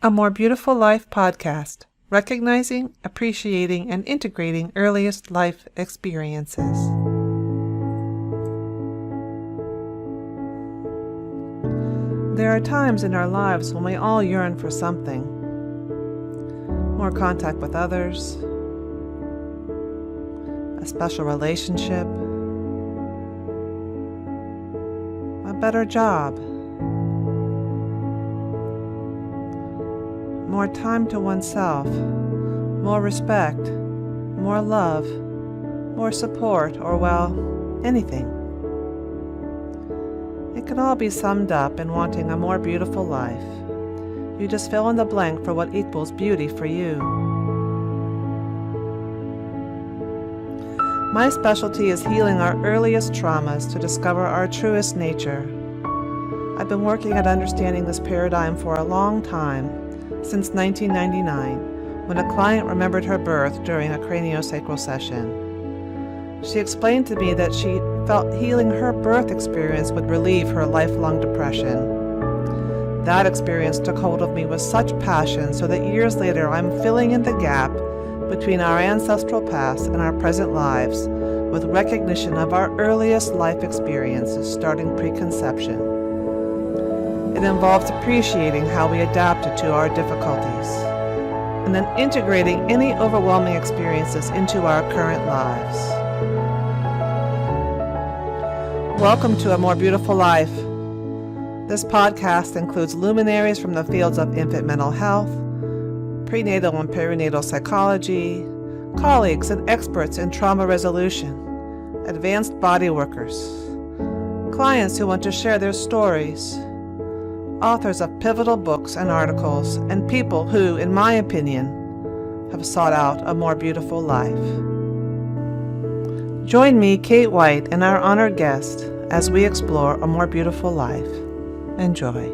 A More Beautiful Life podcast, recognizing, appreciating, and integrating earliest life experiences. There are times in our lives when we all yearn for something. More contact with others, a special relationship, a better job, more time to oneself, more respect, more love, more support, or, well, anything. It can all be summed up in wanting a more beautiful life. You just fill in the blank for what equals beauty for you. My specialty is healing our earliest traumas to discover our truest nature. I've been working at understanding this paradigm for a long time, since 1999, when a client remembered her birth during a craniosacral session. She explained to me that she felt healing her birth experience would relieve her lifelong depression. That experience took hold of me with such passion so that years later I'm filling in the gap between our ancestral past and our present lives with recognition of our earliest life experiences starting preconception. It involves appreciating how we adapted to our difficulties and then integrating any overwhelming experiences into our current lives. Welcome to A More Beautiful Life. This podcast includes luminaries from the fields of infant mental health, prenatal and perinatal psychology, colleagues and experts in trauma resolution, advanced body workers, clients who want to share their stories, authors of pivotal books and articles, and people who, in my opinion, have sought out a more beautiful life. Join me, Kate White, and our honored guest as we explore a more beautiful life. Enjoy.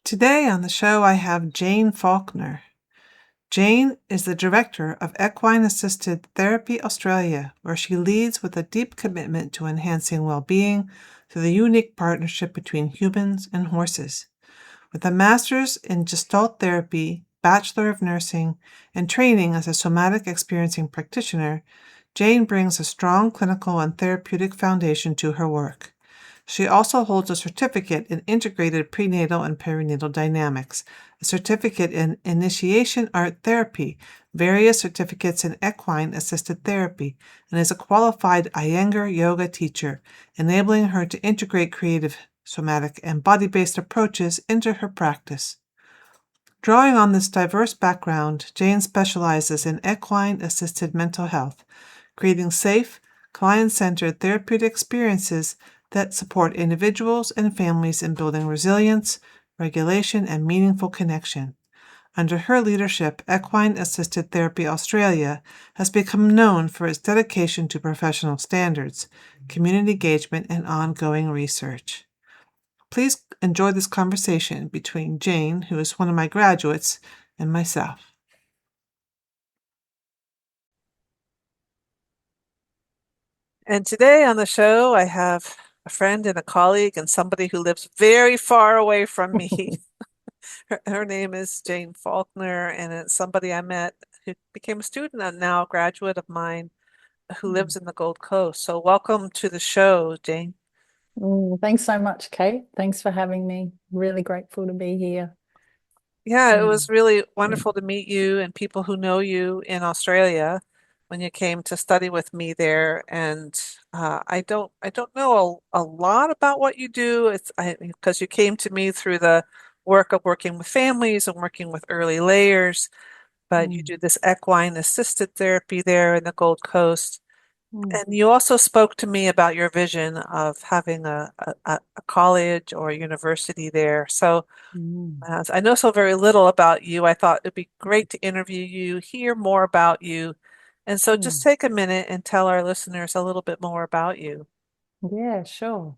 Today on the show I have Jane Faulkner. Jane is the director of Equine Assisted Therapy Australia, where she leads with a deep commitment to enhancing well-being through the unique partnership between humans and horses. With a master's in Gestalt Therapy, Bachelor of Nursing, and training as a Somatic Experiencing Practitioner, Jane brings a strong clinical and therapeutic foundation to her work. She also holds a certificate in Integrated Prenatal and Perinatal Dynamics, a certificate in Initiation Art Therapy, various certificates in Equine Assisted Therapy, and is a qualified Iyengar Yoga Teacher, enabling her to integrate creative, somatic, and body-based approaches into her practice. Drawing on this diverse background, Jane specializes in equine assisted mental health, creating safe, client-centered therapeutic experiences that support individuals and families in building resilience, regulation, and meaningful connection. Under her leadership, Equine Assisted Therapy Australia has become known for its dedication to professional standards, community engagement, and ongoing research. Please enjoy this conversation between Jane, who is one of my graduates, and myself. And today on the show, I have a friend and a colleague and somebody who lives very far away from me. Her name is Jane Faulkner, and it's somebody I met who became a student and now a graduate of mine who lives in the Gold Coast. So welcome to the show, Jane. Thanks so much, Kate. Thanks for having me. Really grateful to be here. Yeah, it was really wonderful to meet you and people who know you in Australia when you came to study with me there. And I don't know a lot about what you do. Because you came to me through the work of working with families and working with early layers, but you do this equine assisted therapy there in the Gold Coast. And you also spoke to me about your vision of having a college or a university there. So as I know so very little about you, I thought it'd be great to interview you, hear more about you. And so just take a minute and tell our listeners a little bit more about you. Yeah, sure.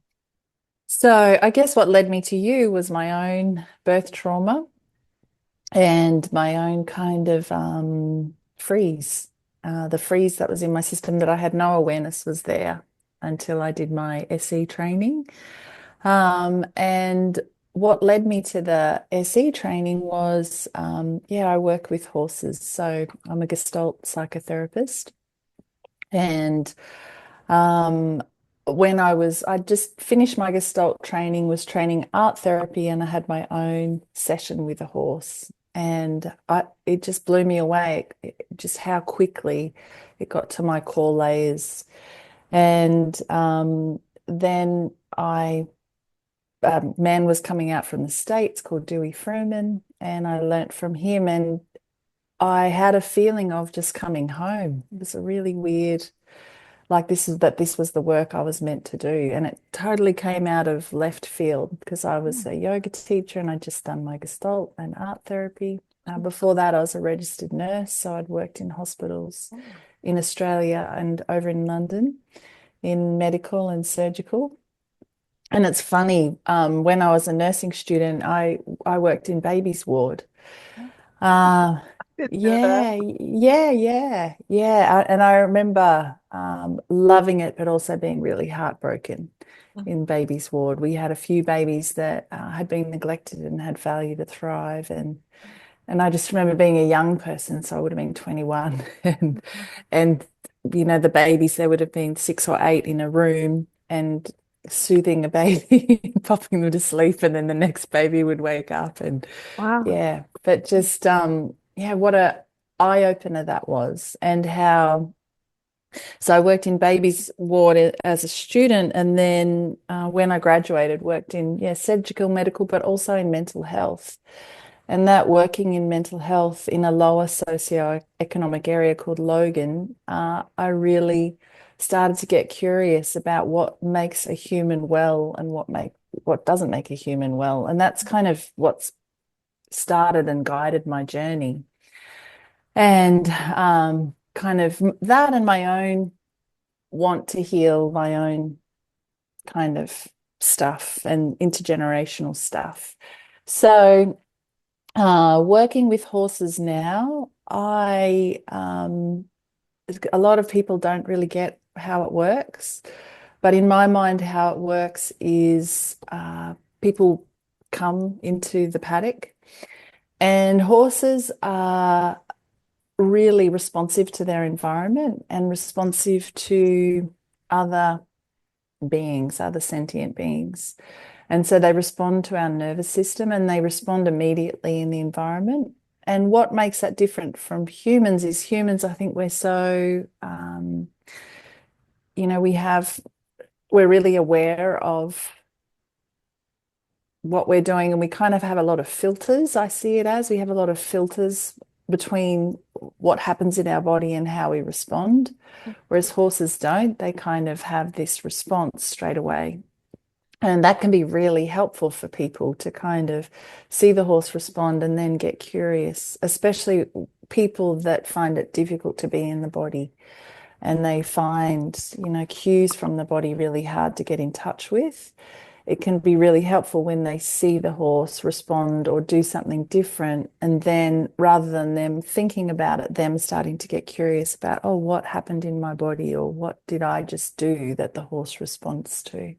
So I guess what led me to you was my own birth trauma. and my own kind of freeze. The freeze that was in my system that I had no awareness was there until I did my SE training. And what led me to the SE training was, yeah, I work with horses. So I'm a Gestalt psychotherapist. And um, when I just finished my Gestalt training, was training art therapy, and I had my own session with a horse. And it just blew me away, just how quickly it got to my core layers. And then man was coming out from the States called Dewey Fruman, and I learnt from him, and I had a feeling of just coming home. It was a really weird, like this was the work I was meant to do. And it totally came out of left field because I was a yoga teacher and I'd just done my Gestalt and art therapy. Before that, I was a registered nurse, so I'd worked in hospitals in Australia and over in London in medical and surgical. And it's funny, when I was a nursing student, I worked in babies ward. Uh, Didn't know that. yeah. And I remember loving it, but also being really heartbroken in babies ward. We had a few babies that had been neglected and had failure to thrive, and I just remember being a young person, so I would have been 21, and the babies, there would have been 6 or 8 in a room and soothing a baby, popping them to sleep, and then the next baby would wake up, and Wow. yeah, but just yeah, what a eye opener that was, and how. So I worked in babies ward as a student, and then when I graduated, worked in, yeah, surgical, medical, but also in mental health. And that working in mental health in a lower socio-economic area called Logan, I really started to get curious about what makes a human well and what doesn't make a human well. And that's kind of what's started and guided my journey. And kind of that, and my own want to heal my own kind of stuff and intergenerational stuff. So working with horses now, a lot of people don't really get how it works, but in my mind, how it works is people come into the paddock, and horses are really responsive to their environment and responsive to other beings, other sentient beings. And so they respond to our nervous system, and they respond immediately in the environment. And what makes that different from humans is humans, I think we're so, you know, we're really aware of what we're doing, and we kind of have a lot of filters. I see it as we have a lot of filters between what happens in our body and how we respond, whereas horses don't. They kind of have this response straight away. And that can be really helpful for people to kind of see the horse respond and then get curious, especially people that find it difficult to be in the body and they find, cues from the body really hard to get in touch with. It can be really helpful when they see the horse respond or do something different. And then rather than them thinking about it, them starting to get curious about, oh, what happened in my body, or what did I just do that the horse responds to?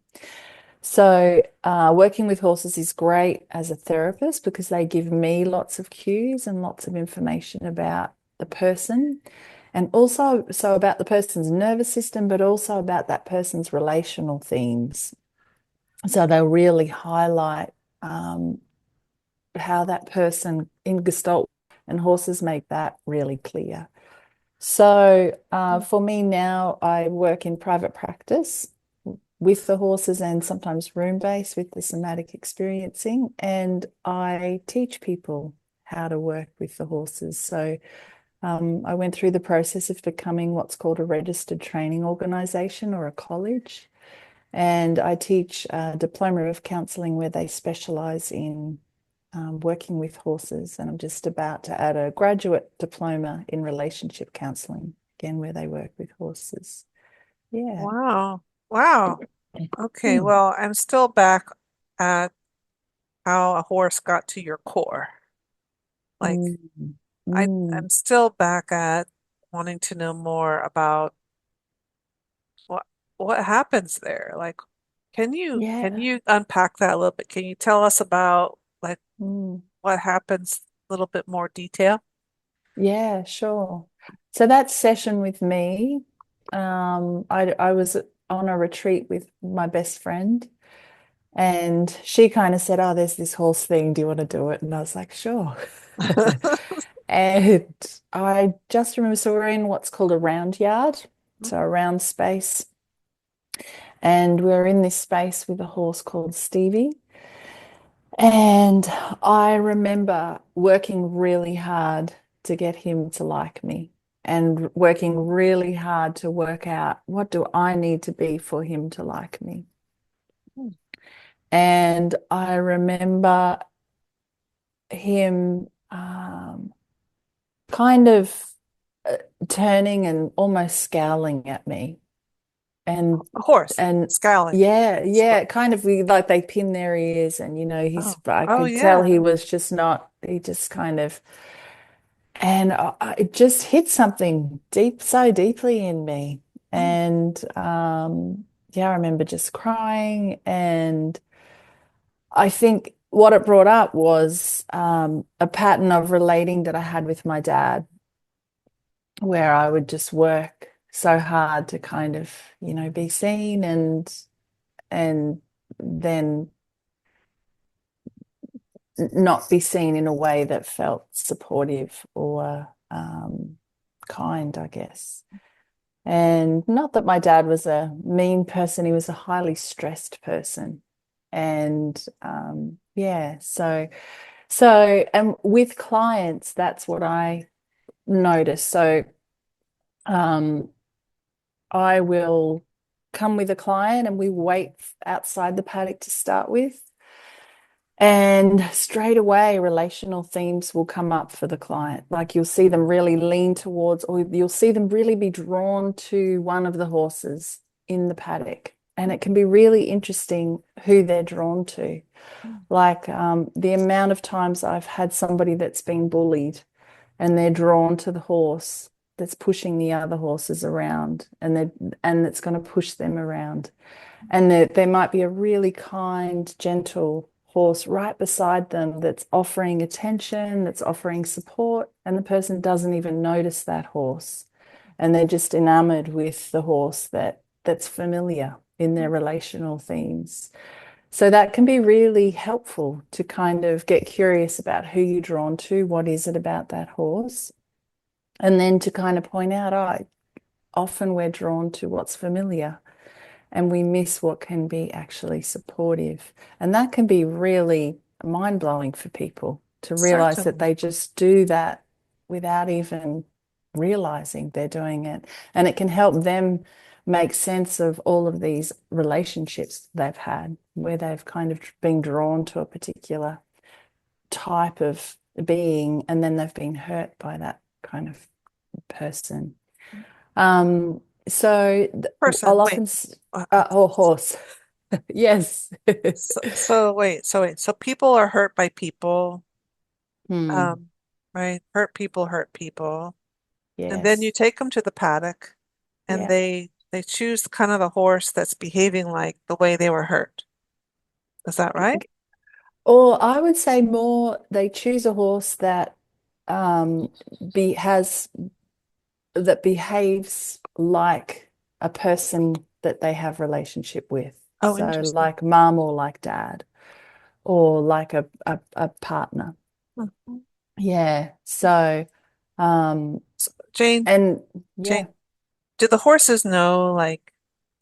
So, working with horses is great as a therapist because they give me lots of cues and lots of information about the person, and also so about the person's nervous system, but also about that person's relational themes. So they'll really highlight how that person in Gestalt, and horses make that really clear. So for me now, I work in private practice with the horses and sometimes room-based with the somatic experiencing, and I teach people how to work with the horses. So I went through the process of becoming what's called a registered training organisation or a college, and I teach a diploma of counselling where they specialise in working with horses, and I'm just about to add a graduate diploma in relationship counselling, again, where they work with horses. Yeah. Wow. Wow. Okay, Mm. well, I'm still back at how a horse got to your core. Like Mm. I'm still back at wanting to know more about what what happens there. Like, can Yeah. you unpack that a little bit? Can you tell us about like Mm. what happens a little bit more detail? Yeah, sure. So that session with me, I was on a retreat with my best friend, and she kind of said, "Oh, there's this horse thing. Do you want to do it?" And I was like, "Sure." And I just remember, so we're in what's called a round yard, so a round space, and we're in this space with a horse called Stevie. And I remember working really hard to get him to like me and working really hard to work out what do I need to be for him to like me. And I remember him kind of uh, turning and almost scowling at me. And A horse and scowling. yeah, yeah, kind of like they pin their ears and he's Oh, I oh could tell yeah. he was just not he just kind of and it just hit something deep so deeply in me. Mm, And yeah, I remember just crying, and I think what it brought up was a pattern of relating that I had with my dad, where I would just work so hard to kind of, be seen, and then not be seen in a way that felt supportive or kind, I guess. And not that my dad was a mean person, he was a highly stressed person. And yeah, and with clients, that's what I notice. So um, I will come with a client and we wait outside the paddock to start with. And straight away, relational themes will come up for the client. Like you'll see them really lean towards, or you'll see them really be drawn to one of the horses in the paddock. And it can be really interesting who they're drawn to. mm, Like the amount of times I've had somebody that's been bullied and they're drawn to the horse that's pushing the other horses around, and it's going to push them around. And there might be a really kind, gentle horse right beside them that's offering attention, that's offering support, and the person doesn't even notice that horse. And they're just enamored with the horse that's familiar in their mm. relational themes. So that can be really helpful to kind of get curious about who you're drawn to, what is it about that horse, and then to kind of point out, oh, often we're drawn to what's familiar and we miss what can be actually supportive. And that can be really mind blowing for people to realize that Certainly. they just do that without even realizing they're doing it. And it can help them make sense of all of these relationships they've had where they've kind of been drawn to a particular type of being and then they've been hurt by that kind of person. Um, so Person, I'll wait. often, or horse. Yes. So people are hurt by people, Hmm. um, right? Hurt people. And then you Yes. take them to the paddock and Yeah. they choose kind of the horse that's behaving like the way they were hurt. Is that right? Or I would say more, they choose a horse that um, be has that behaves like a person that they have relationship with. Oh, So interesting. like mom or like dad or like a partner. Mhm. Yeah. So um, So, Jane, and yeah. Jane, do the horses know like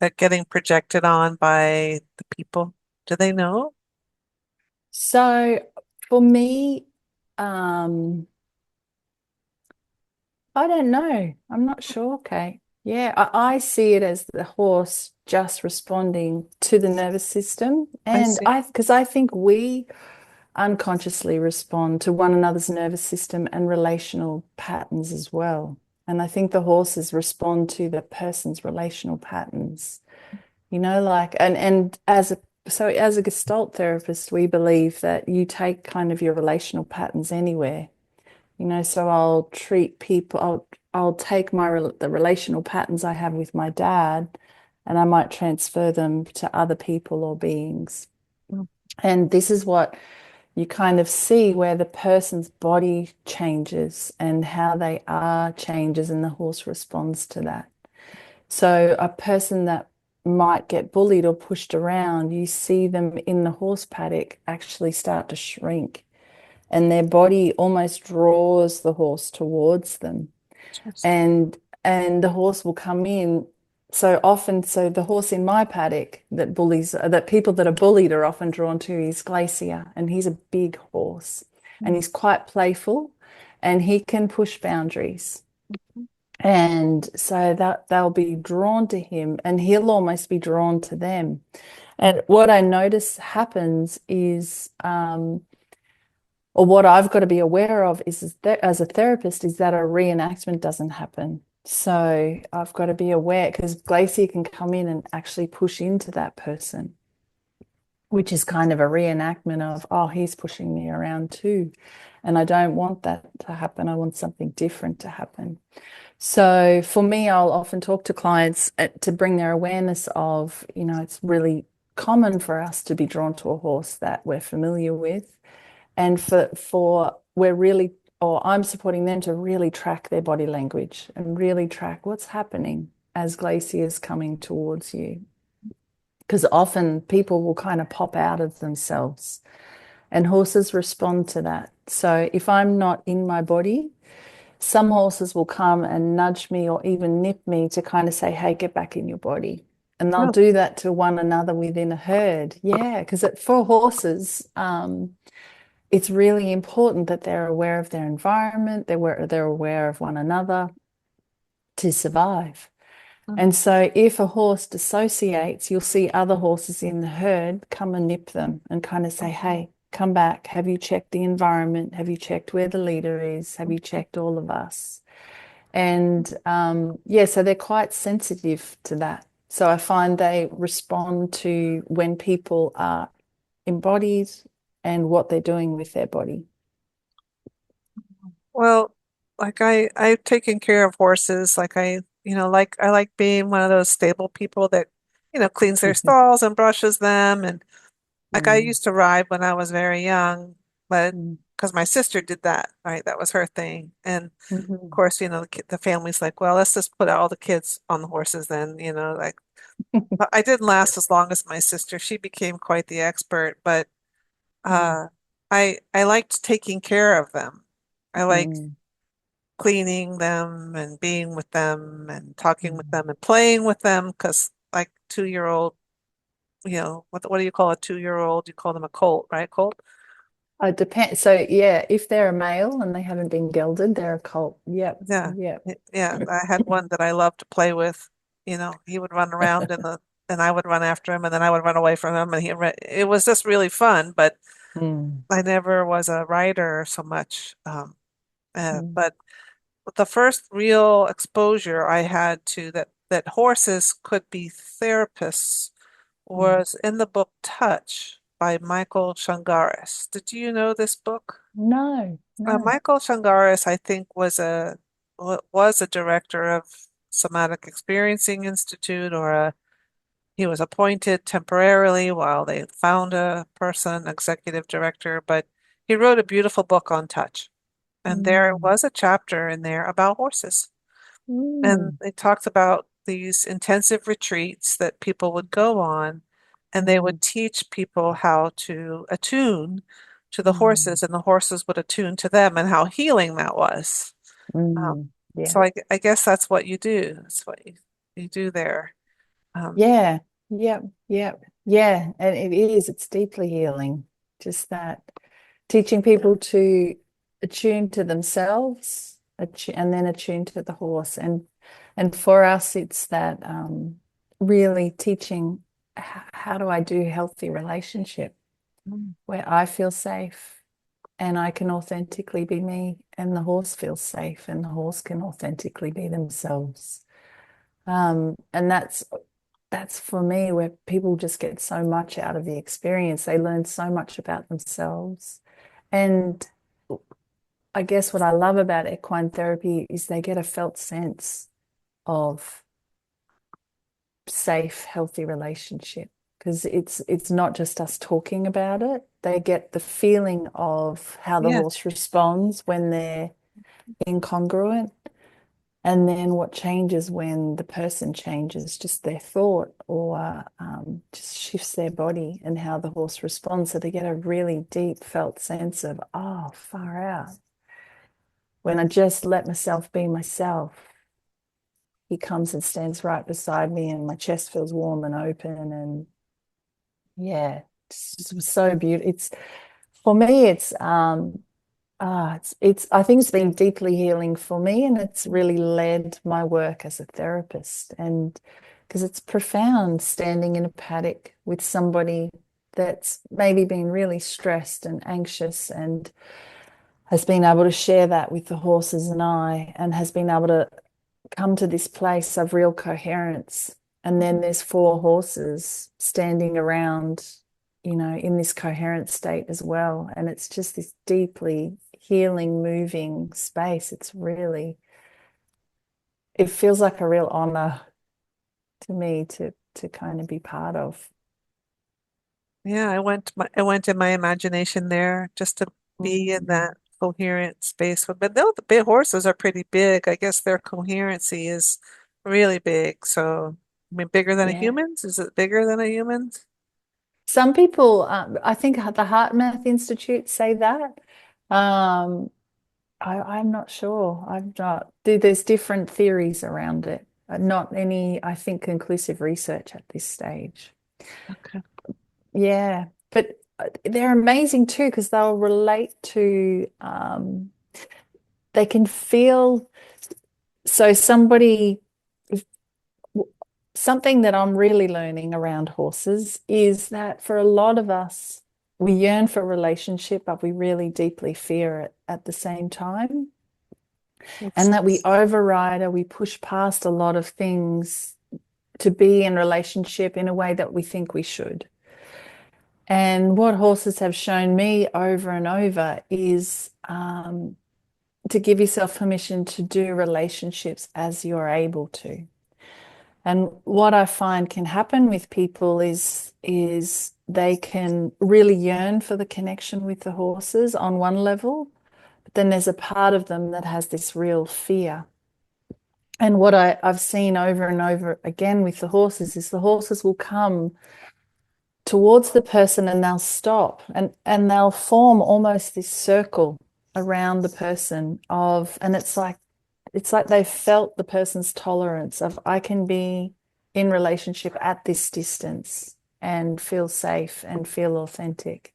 they're getting projected on by the people? Do they know? So for me, um, I don't know. I'm not sure. Okay. Yeah, I see it as the horse just responding to the nervous system. I And see. because I think we unconsciously respond to one another's nervous system and relational patterns as well. And I think the horses respond to the person's relational patterns, like, and as a Gestalt therapist, we believe that you take kind of your relational patterns anywhere So I'll treat people, I'll take the relational patterns I have with my dad, and I might transfer them to other people or beings. Mm. And this is what you kind of see, where the person's body changes and how they are changes, and the horse responds to that. So a person that might get bullied or pushed around, you see them in the horse paddock actually start to shrink, and their body almost draws the horse towards them. Just- And the horse will come in so often. So the horse in my paddock that people that are bullied are often drawn to is Glacier, and he's a big horse, and mm, he's quite playful, and he can push boundaries. And so that they'll be drawn to him, and he'll almost be drawn to them. And what I notice happens is, or what I've got to be aware of is that as a therapist, is that a reenactment doesn't happen. So I've got to be aware, because Glacier can come in and actually push into that person, which is kind of a reenactment of, oh, he's pushing me around too. And I don't want that to happen. I want something different to happen. So for me, I'll often talk to clients to bring their awareness of, it's really common for us to be drawn to a horse that we're familiar with. And for we're really, or I'm supporting them to really track their body language and really track what's happening as Glacier is coming towards you. Because often people will kind of pop out of themselves, and horses respond to that. So if I'm not in my body, some horses will come and nudge me or even nip me to kind of say, hey, get back in your body. And they'll oh, do that to one another within a herd. Yeah, because for horses, it's really important that they're aware of their environment, they're aware of one another to survive. mm, And so if a horse dissociates, you'll see other horses in the herd come and nip them and kind of say, hey, come back. Have you checked the environment? Have you checked where the leader is? Have you checked all of us? And yeah, so they're quite sensitive to that. So I find they respond to when people are embodied and what they're doing with their body. well, like I've taken care of horses. Like I like being one of those stable people that, cleans their stalls and brushes them. And like I Mm, used to ride when I was very young, but mm, because my sister did that, right? That was her thing. And of mhm. course, the family's like, well, let's just put all the kids on the horses then, like but I didn't last as long as my sister. She became quite the expert, but Mm, uh I liked taking care of them. I like mm, cleaning them and being with them and talking with mm. them and playing with them because like 2-year-old, what do you call a 2-year-old? You call them a colt, right? Colt? It depends. So yeah, if they're a male and they haven't been gelded, they're a colt. Yep, Yeah. yep. Yeah, I had one that I loved to play with. He would run around and I would run after him and then I would run away from him and it was just really fun, but Mm, I never was a writer so much. mm, But the first real exposure I had to that horses could be therapists mm. was in the book Touch by Michael Shangaris. Did you know this book? No, no. Michael Shangaris, I think, was a director of Somatic Experiencing Institute, he was appointed temporarily while they found a person, executive director, but he wrote a beautiful book on touch. And there Mm, was a chapter in there about horses. And mm, it talks about these intensive retreats that people would go on, and they mm, would teach people how to attune to the mm, horses, and the horses would attune to them, and how healing that was. Um, yeah. so I guess that's what you do. That's what you do there. Um, Yeah, yep, yep, yeah. And it is, it's deeply healing. Just that teaching people to attune to themselves, and then attune to the horse. And for us, it's that really teaching how do I do healthy relationship where I feel safe and I can authentically be me, and the horse feels safe, and the horse can authentically be themselves. And that's for me where people just get so much out of the experience. They learn so much about themselves. And I guess what I love about equine therapy is they get a felt sense of safe, healthy relationship because it's not just us talking about it. They get the feeling of how the Yeah. horse responds when they're incongruent, and then what changes when the person changes, just their thought or just shifts their body and how the horse responds. So they get a really deep felt sense of, oh, far out. When I just let myself be myself, he comes and stands right beside me and my chest feels warm and open. And yeah, it's so beautiful. It's for me, it's I think it's been deeply healing for me, and it's really led my work as a therapist. And because it's profound standing in a paddock with somebody that's maybe been really stressed and anxious and has been able to share that with the horses and has been able to come to this place of real coherence. And then there's four horses standing around, in this coherent state as well. And it's just this deeply healing, moving space. It feels like a real honor to me to kind of be part of. Yeah, I went in my imagination there just to be in Mm. that coherent space. But the big horses are pretty big. I guess their coherency is really big. So, I mean, bigger than a Yeah. human's? Is it bigger than a human's? Some people, I think the Heart Math Institute say that. Um, I'm not sure. I'm not. There's different theories around it. Not any, I think, conclusive research at this stage. Okay. Yeah, but they're amazing too because they'll relate to. They can feel. So something that I'm really learning around horses is that for a lot of us, we yearn for a relationship, but we really deeply fear it at the same time. Makes And that we sense. override or we push past a lot of things to be in relationship in a way that we think we should. And what horses have shown me over and over is to give yourself permission to do relationships as you're able to. And what I find can happen with people is they can really yearn for the connection with the horses on one level, but then there's a part of them that has this real fear. And what I've seen over and over again with the horses is the horses will come towards the person and they'll stop and they'll form almost this circle around the person and it's like they've felt the person's tolerance of I can be in relationship at this distance and feel safe and feel authentic.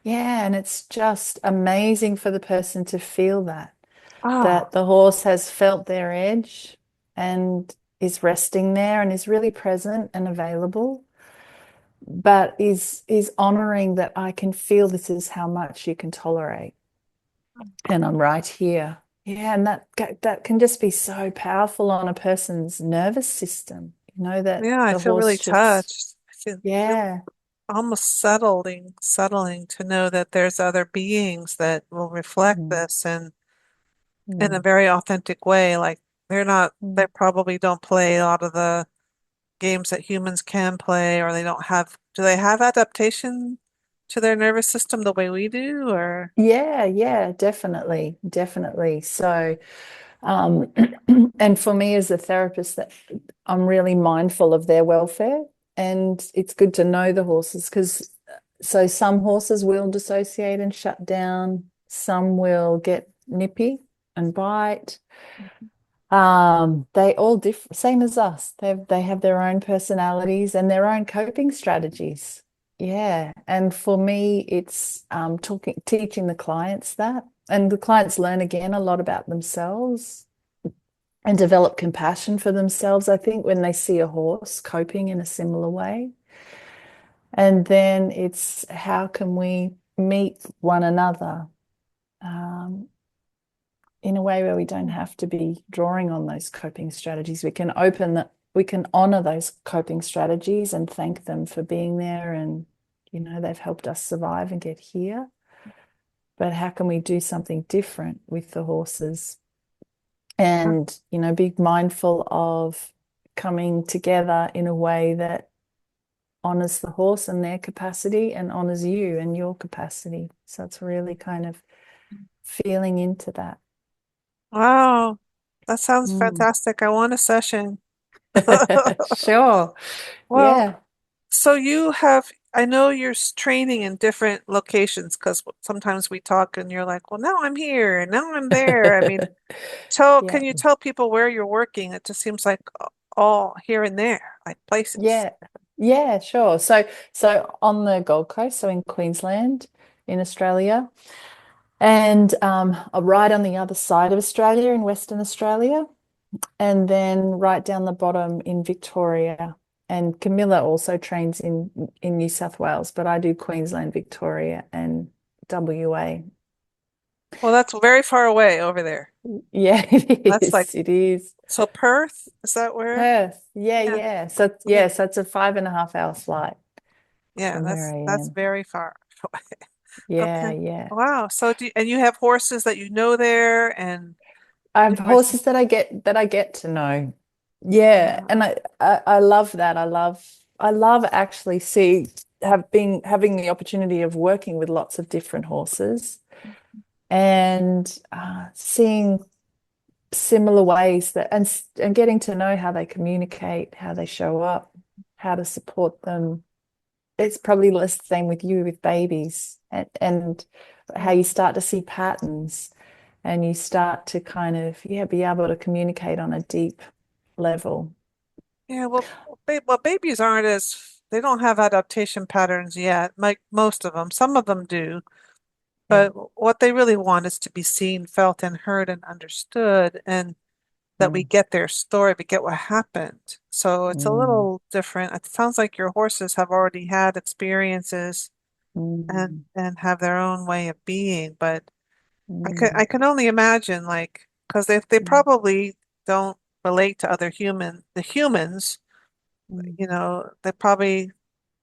Yeah, and it's just amazing for the person to feel that Oh, the horse has felt their edge and is resting there and is really present and available, but is honoring that I can feel this is how much you can tolerate and I'm right here. Yeah, and that can just be so powerful on a person's nervous system, that yeah, I the feel horse really just, touched. I feel really yeah. almost settling to know that there's other beings that will reflect Mm, this and in a mm, very authentic way. Like they mm. probably don't play a lot of the games that humans can play, or do they have adaptation to their nervous system the way we do, or? Yeah, yeah, definitely, definitely. So, um, and for me as a therapist, that I'm really mindful of their welfare, and it's good to know the horses because so some horses will dissociate and shut down, some will get nippy and bite. They all different, same as us. They have their own personalities and their own coping strategies. Yeah. And for me, it's teaching the clients that. And the clients learn again a lot about themselves and develop compassion for themselves, I think, when they see a horse coping in a similar way. And then it's how can we meet one another um, in a way where we don't have to be drawing on those coping strategies. We can honor those coping strategies and thank them for being there and they've helped us survive and get here. but how can we do something different with the horses? And, be mindful of coming together in a way that honors the horse and their capacity and honors you and your capacity. So it's really kind of feeling into that. Wow, that sounds Mm. fantastic. I want a session. Sure. Well, Yeah. so you have, I know you're training in different locations because sometimes we talk and you're like, well, now I'm here and now I'm there. I mean, Yeah. can you tell people where you're working? It just seems like all here and there, like places. Yeah. Yeah, sure. So on the Gold Coast, so in Queensland, in Australia, and right on the other side of Australia in Western Australia, and then right down the bottom in Victoria. And Camilla also trains in New South Wales, but I do Queensland, Victoria, and WA. Well, that's very far away over there. Yeah, it That's like, is. It is. so Perth, is that where? Perth. Yeah, Yeah. yeah. So Yeah. yeah, so it's a 5.5 hour flight Yeah, from where I that's am. very far away. Yeah, Okay. yeah. Wow. So and you have horses that you know there and I you have know it's horses that I get to know. Yeah, wow. and I love that. I love actually having the opportunity of working with lots of different horses and seeing similar ways and getting to know how they communicate, how they show up, how to support them. It's probably the same with you with babies and how you start to see patterns and you start to kind of, yeah, be able to communicate on a deep level. Yeah, well, babies aren't as they don't have adaptation patterns yet, like most of them. Some of them do, Yeah. but what they really want is to be seen, felt, and heard and understood, and that we Mm, get their story, we get what happened. So it's a mm, little different. It sounds like your horses have already had experiences mm, and have their own way of being, but I mm, can only imagine like because they mm, probably don't relate to the humans, mm. they probably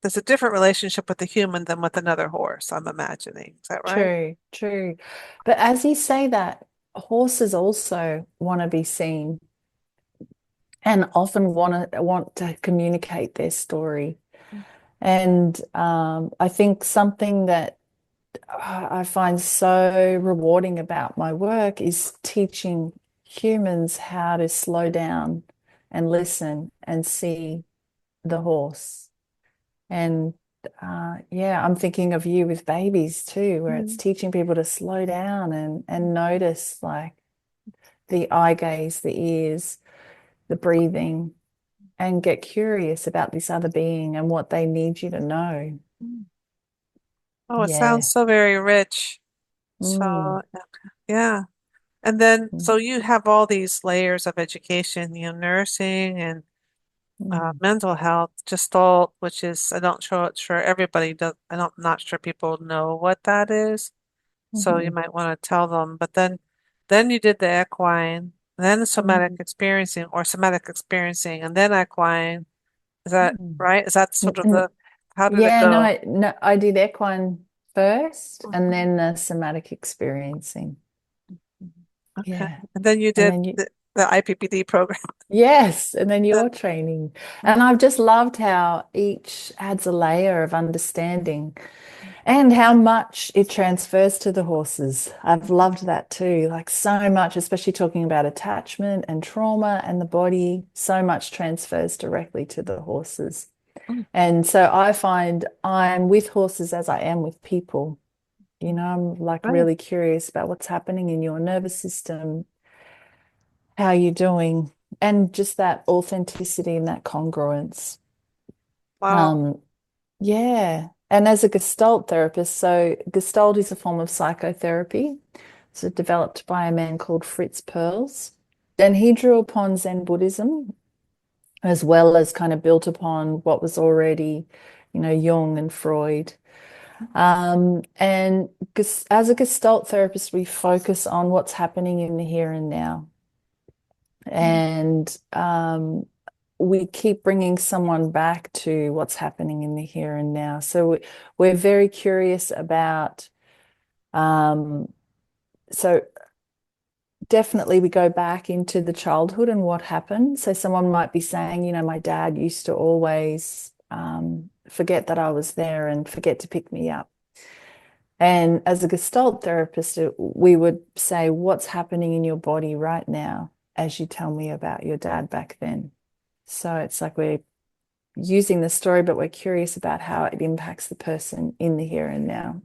there's a different relationship with the human than with another horse, I'm imagining. Is that right? True, true. But as you say that, horses also want to be seen and often want to communicate their story. And I think something that I find so rewarding about my work is teaching humans how to slow down and listen and see the horse. And yeah, I'm thinking of you with babies too, where it's Mm. teaching people to slow down and notice like the eye gaze, the ears, the breathing, and get curious about this other being and what they need you to know. Oh, it sounds Yeah. so very rich. Mm, So, yeah. And then, mm, so you have all these layers of education, nursing and mm, mental health, Gestalt, which is, I don't sure everybody does, not sure people know what that is. So you mhm, might want to tell them. But then you did the equine, then mm, somatic experiencing, and then equine. Is that mm. right? Is that sort of Mm, how did it yeah, no, go? no, I did equine first and Mhm. then the somatic experiencing. Okay. Yeah. And then you And did then you, the IPPD program. yes, and then your training. And I've just loved how each adds a layer of understanding and how much it transfers to the horses. I've loved that too, like so much, especially talking about attachment and trauma and the body. So much transfers directly to the horses. Mm. And so I find I'm with horses as I am with people. I'm like Right. really curious about what's happening in your nervous system, how you're doing, and just that authenticity and that congruence. Wow. Um, yeah. And as a Gestalt therapist, so Gestalt is a form of psychotherapy. So developed by a man called Fritz Perls. And he drew upon Zen Buddhism as well as kind of built upon what was already, Jung and Freud. And as a Gestalt therapist, we focus on what's happening in the here and now. Mm. And we keep bringing someone back to what's happening in the here and now. So we're very curious about Um, so definitely we go back into the childhood and what happened. So someone might be saying, my dad used to always forget that I was there and forget to pick me up. And as a Gestalt therapist, we would say, what's happening in your body right now as you tell me about your dad back then? So it's like we're using the story, but we're curious about how it impacts the person in the here and now.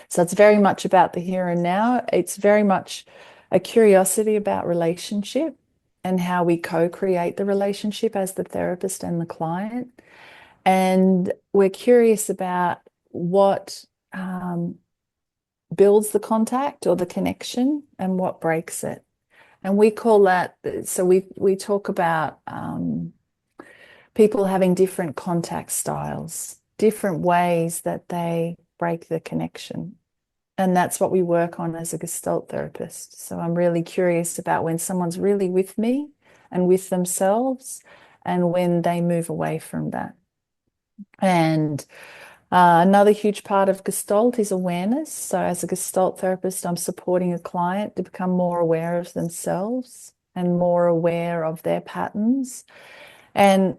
So it's very much about the here and now. It's very much a curiosity about relationship and how we co-create the relationship as the therapist and the client. And we're curious about what builds the contact or the connection and what breaks it. And we call that, so we talk about people having different contact styles, different ways that they break the connection. And that's what we work on as a Gestalt therapist. So I'm really curious about when someone's really with me and with themselves and when they move away from that. And another huge part of Gestalt is awareness. So as a Gestalt therapist, I'm supporting a client to become more aware of themselves and more aware of their patterns. And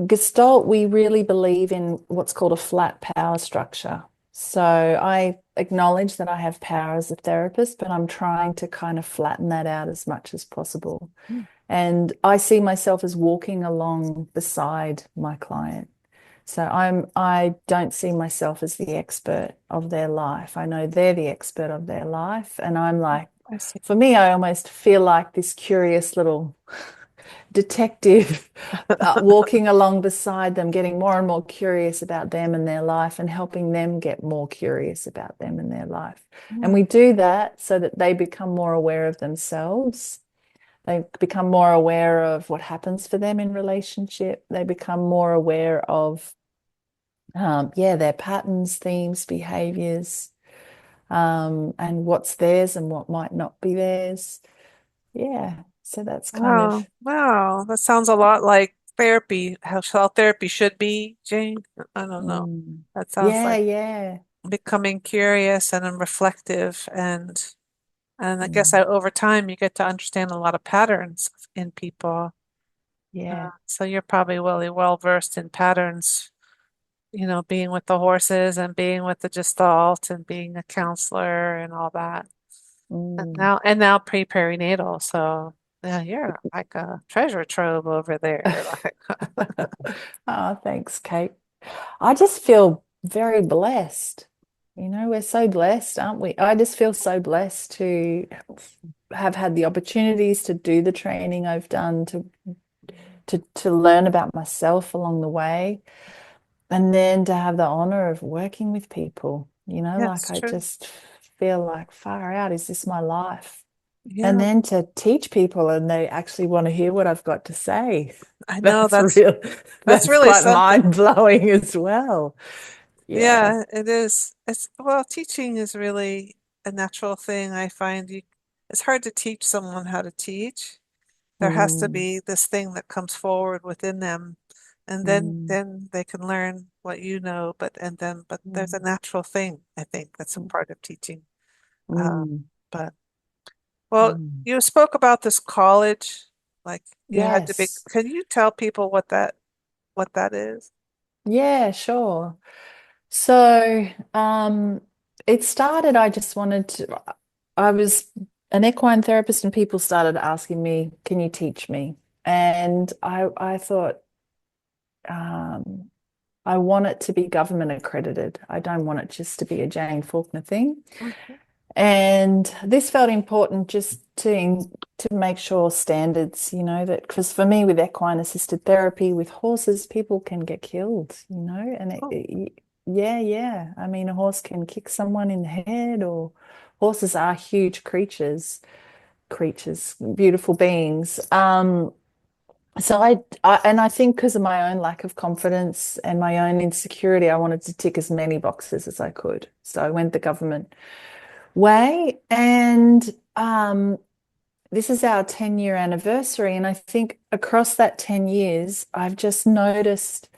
Gestalt, we really believe in what's called a flat power structure. So I acknowledge that I have power as a therapist, but I'm trying to kind of flatten that out as much as possible. Mm. And I see myself as walking along beside my client. So I don't see myself as the expert of their life. I know they're the expert of their life. And I'm like, I see. for me, I almost feel like this curious little detective walking along beside them, getting more and more curious about them and their life and helping them get more curious about them and their life. And Mm. we do that so that they become more aware of themselves. They become more aware of what happens for them in relationship. They become more aware of, their patterns, themes, behaviors, and what's theirs and what might not be theirs. Yeah. So that's kind of, Wow. Wow. That sounds a lot like therapy, how therapy should be, Jane. I don't know. mm, That sounds yeah, like yeah. becoming curious and then reflective and I guess Mm, over time you get to understand a lot of patterns in people. yeah. So you're probably really well versed in patterns, being with the horses and being with the Gestalt and being a counselor and all that. And Mm. now pre-perinatal. So yeah, you're like a treasure trove over there. Like Oh, thanks, Kate. I just feel very blessed. We're so blessed, aren't we? I just feel so blessed to have had the opportunities to do the training I've done, to learn about myself along the way, and then to have the honor of working with people. Like yes, I true. just feel like far out, is this my life? And Yeah, then to teach people and they actually want to hear what I've got to say. I know That's real, that's that's really quite something. mind-blowing as well. Yeah. Yeah, it is. Teaching is really a natural thing. I find it's hard to teach someone how to teach. There has to Mm, be this thing that comes forward within them, and then mm, then they can learn what you know. But there's a mm, natural thing, I think, that's a part of teaching. Uh, mm, but mm. you spoke about this college, like you had to be. Yes. Can you tell people what that is? Yeah, sure. So, it started, I was an equine therapist and people started asking me, can you teach me? And I thought, um, I want it to be government accredited. I don't want it just to be a Jane Faulkner thing. Okay. And this felt important just to make sure standards, that because for me with equine assisted therapy with horses, people can get killed, and Oh, yeah, yeah. I mean, a horse can kick someone in the head, or horses are huge creatures, beautiful beings. So and I think because of my own lack of confidence and my own insecurity, I wanted to tick as many boxes as I could. So I went the government way. And this is our 10-year anniversary. And I think across that 10 years, I've just noticed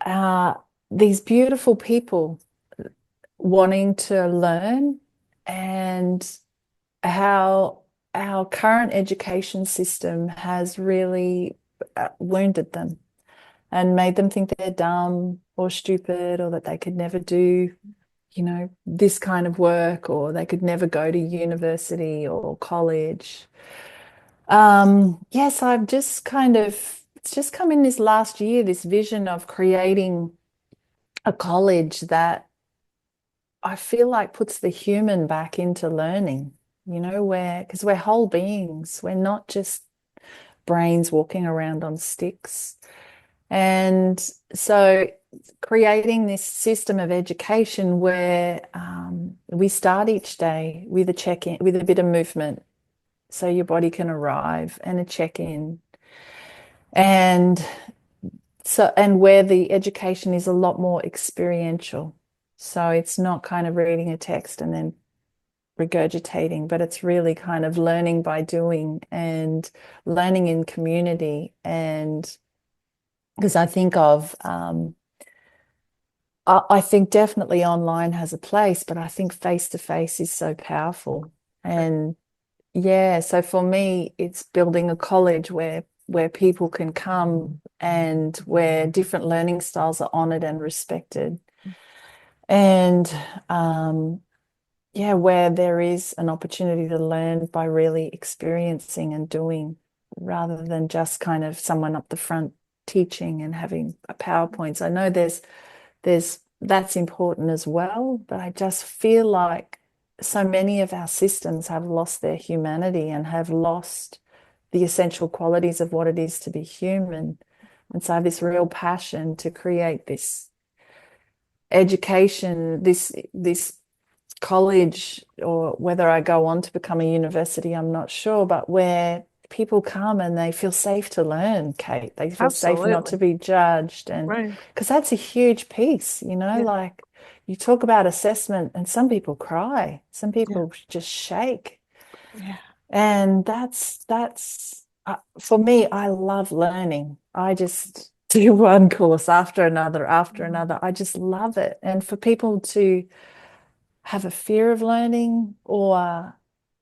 uh, these beautiful people wanting to learn, and how our current education system has really wounded them and made them think they're dumb or stupid, or that they could never do, this kind of work, or they could never go to university or college. Yes, I've just it's just come in this last year, this vision of creating a college that I feel like puts the human back into learning, because we're whole beings. We're not just brains walking around on sticks. And so creating this system of education where we start each day with a check-in, with a bit of movement, so your body can arrive, and a check-in. And and where the education is a lot more experiential. So it's not kind of reading a text and then regurgitating, but it's really kind of learning by doing and learning in community. And because I think definitely online has a place, but I think face to face is so powerful. And yeah, so for me, it's building a college where people can come, and where different learning styles are honored and respected. And yeah, where there is an opportunity to learn by really experiencing and doing, rather than just kind of someone up the front teaching and having a PowerPoints. I know there's that's important as well, but I just feel like so many of our systems have lost their humanity and have lost the essential qualities of what it is to be human. And so I have this real passion to create this education, this college, or whether I go on to become a university, I'm not sure, but where people come and they feel safe to learn, Kate. They feel safe not to Absolutely. be judged. And Right. because that's a huge piece, Yeah. like you talk about assessment, and some people cry, some Yeah. people just shake. Yeah. And that's for me, I love learning. I just do one course after another, after Mhm. another. I just love it. And for people to have a fear of learning, or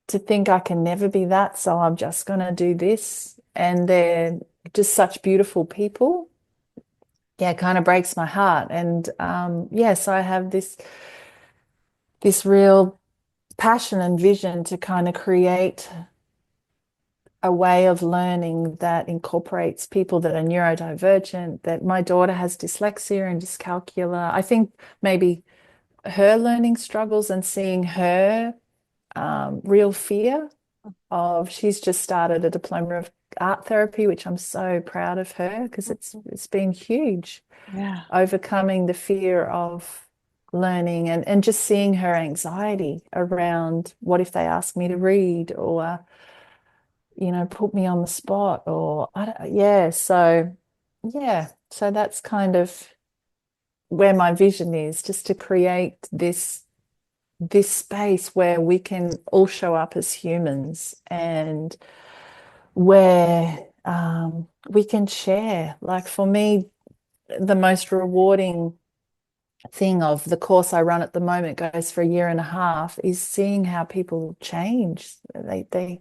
to think I can never be that, so I'm just going to do this. And they're just such beautiful people. Yeah, it kind of breaks my heart. And yeah, so I have this real passion and vision to kind of create a way of learning that incorporates people that are neurodivergent, that my daughter has dyslexia and dyscalculia. I think maybe her learning struggles and seeing her real fear of, she's just started a diploma of art therapy, which I'm so proud of her, because it's been huge, Yeah. overcoming the fear of learning, and just seeing her anxiety around, what if they ask me to read, or put me on the spot, or I don't, yeah, so that's kind of where my vision is, just to create this space where we can all show up as humans, and where we can share. Like for me, the most rewarding thing of the course I run at the moment, goes for a year and a half, is seeing how people change. They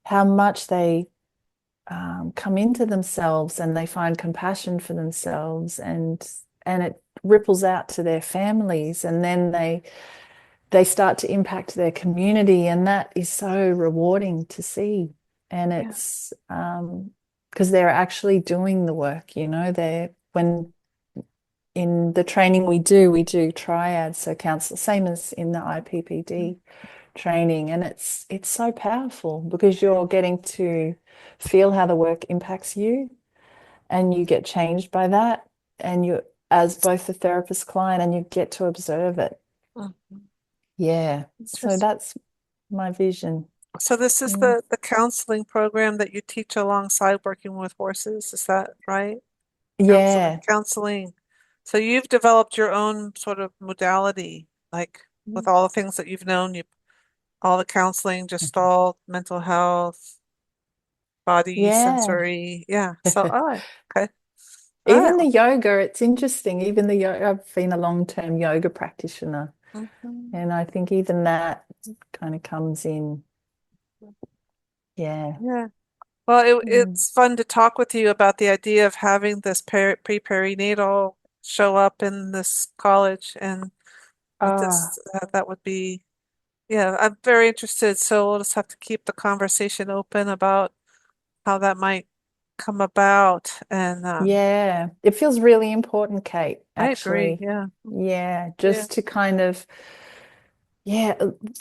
how much they come into themselves, and they find compassion for themselves, and it ripples out to their families, and then they start to impact their community, and that is so rewarding to see. And Yeah. it's because they're actually doing the work, they're when in the training we do triads, so counsel, same as in the IPPD training. And it's so powerful, because you're getting to feel how the work impacts you, and you get changed by that, and you, as both the therapist client, and you get to observe it. Mhm. Yeah, so Interesting. that's my vision. So this is Yeah. the counseling program that you teach alongside working with horses, is that right? Yeah. Counseling. So you've developed your own sort of modality, like with all the things that you've known, all the counseling, Gestalt, mental health, body, Yeah. sensory. Yeah. So, all right. Okay. All right. Even the yoga, it's interesting. Even the yoga, I've been a long-term yoga practitioner. Mhm. And I think even that kind of comes in. Yeah. Yeah. Well, Mm. it's fun to talk with you about the idea of having this pre-perinatal show up in this college, and that Ah, that would be, yeah, I'm very interested. So we'll just have to keep the conversation open about how that might come about. And yeah. It feels really important, Kate, I agree. actually. Yeah. Yeah, Yeah. just to kind of, yeah,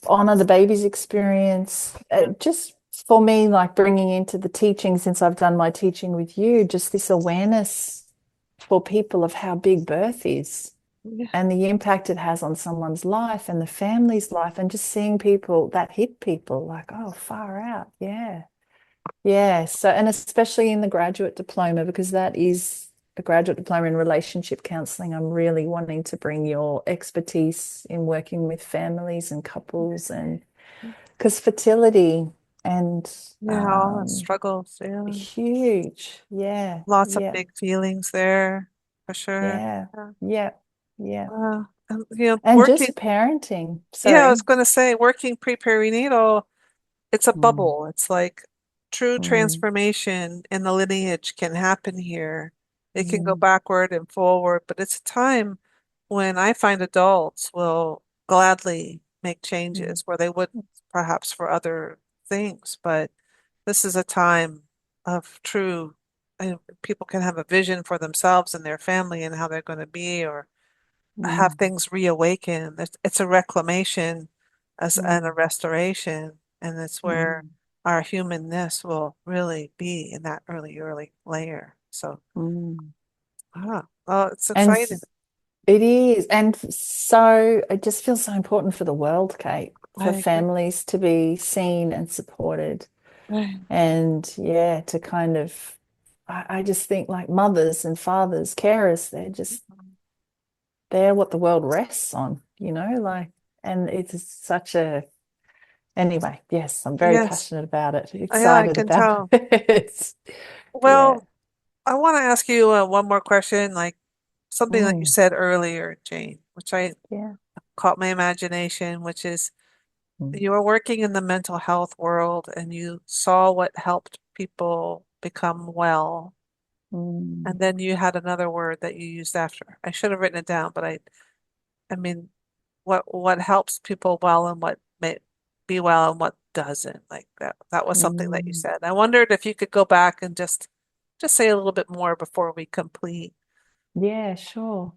honor the baby's experience. Yeah. Just for me, like bringing into the teaching, since I've done my teaching with you, just this awareness for people of how big birth is Yeah. and the impact it has on someone's life and the family's life, and just seeing people that hit people like, oh, far out. Yeah. Yeah. So, and especially in the graduate diploma, because that is a graduate diploma in relationship counseling. I'm really wanting to bring your expertise in working with families and couples, and because fertility and Yeah. All the struggles. Yeah. huge. Yeah. Lots of Yeah. big feelings there for sure. Yeah. Yeah. Yeah. Yeah. And, And working. just parenting. Yeah, I was Sorry. going to say, working pre-perinatal, it's a Mm, bubble. It's like true mm, transformation in the lineage can happen here. It can go mm, backward and forward, but it's a time when I find adults will gladly make mm, changes where they wouldn't perhaps for other things. But this is a time of true, and people can have a vision for themselves and their family and how they're going to be, or have mm, things reawaken. It's a reclamation as and a mm, restoration, and it's where mm, our humanness will really be in that early layer. So, mm. well, it's And exciting. it is. And so it just feels so important for the world, Kate, I for agree. families to be seen and supported. Right. And yeah, to kind of, I just think like mothers and fathers, carers, they're what the world rests on, like, and it's such a, anyway, yes, I'm very Yes. passionate about it, Yeah, I excited can about tell. it. Yeah. Well, I want to ask you one more question, like something that you Mm, said earlier, Jane, which I yeah. caught my imagination, which is Mm, you were working in the mental health world and you saw what helped people become well. mm, And then you had another word that you used after. I should have written it down, but I mean, what helps people well and what may be well and what doesn't. Like that was something that you mm. said. I wondered if you could go back and just say a little bit more before we complete. Yeah, sure.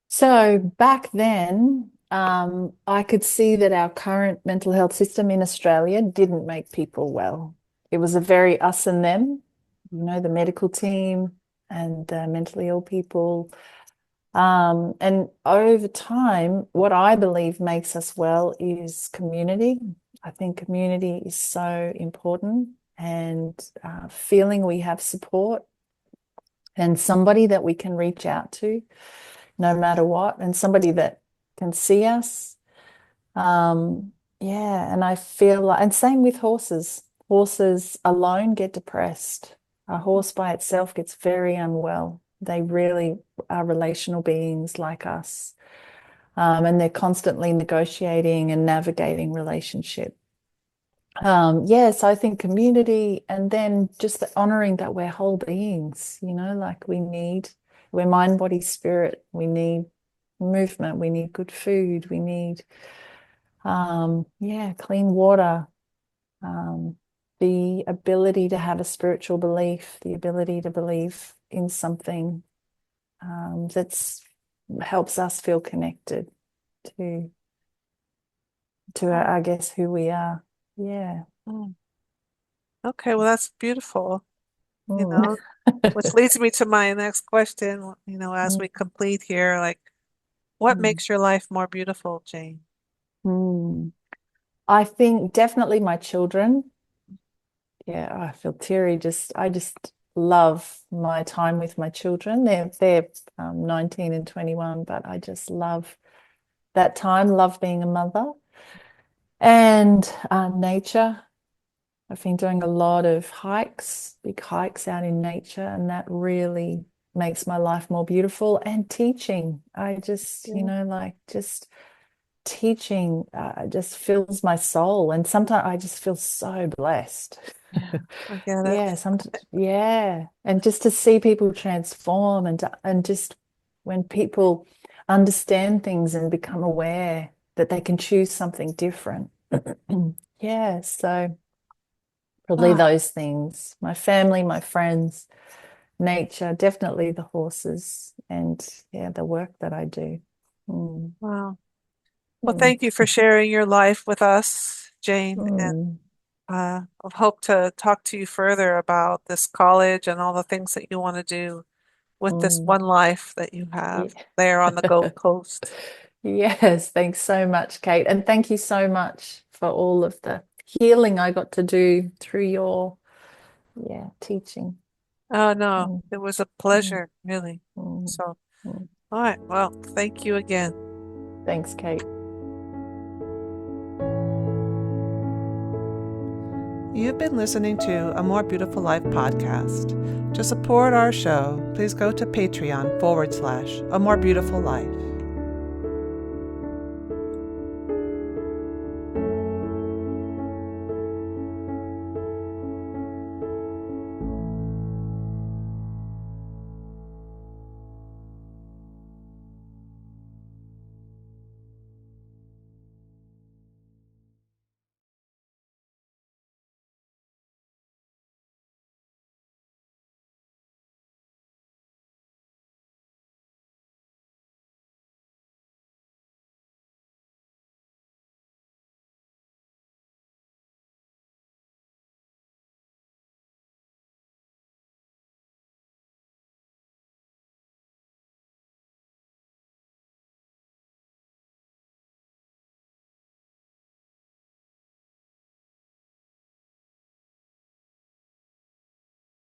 So back then, I could see that our current mental health system in Australia didn't make people well. It was a very us and them, the medical team and mentally ill people. And over time, what I believe makes us well is community. I think community is so important, and feeling we have support and somebody that we can reach out to no matter what, and somebody that can see us. Yeah, and I feel like, and same with horses. Horses alone get depressed. A horse by itself gets very unwell. They really are relational beings like us. And they're constantly negotiating and navigating relationship. Yes, I think community, and then just the honoring that we're whole beings, like we're mind, body, spirit. We need movement. We need good food. We need, yeah, clean water, um, the ability to have a spiritual belief, the ability to believe in something, that's helps us feel connected to, Oh, I guess, who we are. Yeah. mm. Okay, well, that's beautiful, you Mm. know, which leads me to my next question, as Mm. we complete here, like, what Mm. makes your life more beautiful, Jane? Mm. I think definitely my children. Yeah, I feel teary. I just love my time with my children. They're 19 and 21, but I just love that time. Love being a mother and nature. I've been doing a lot of hikes, big hikes out in nature, and that really makes my life more beautiful. And teaching. I just, Yeah. like just teaching just fills my soul, and sometimes I just feel so blessed. Yeah, I get it. Yeah, yeah, and just to see people transform, and just when people understand things and become aware that they can choose something different. Yeah, so probably Ah, those things: my family, my friends, nature, definitely the horses, and yeah, the work that I do. Mm, wow. Well, mm, thank you for sharing your life with us, Jane, and mm, I hope to talk to you further about this college and all the things that you want to do with this mm. one life that you have Yeah. there on the Gold Coast. Yes, thanks so much, Kate. And thank you so much for all of the healing I got to do through your, yeah, teaching. Oh, no, Mm, it was a mm, pleasure, really. mm, So, mm. all right, well, thank you again. Thanks, Kate. You've been listening to a More Beautiful Life podcast. To support our show, please go to Patreon /A More Beautiful Life.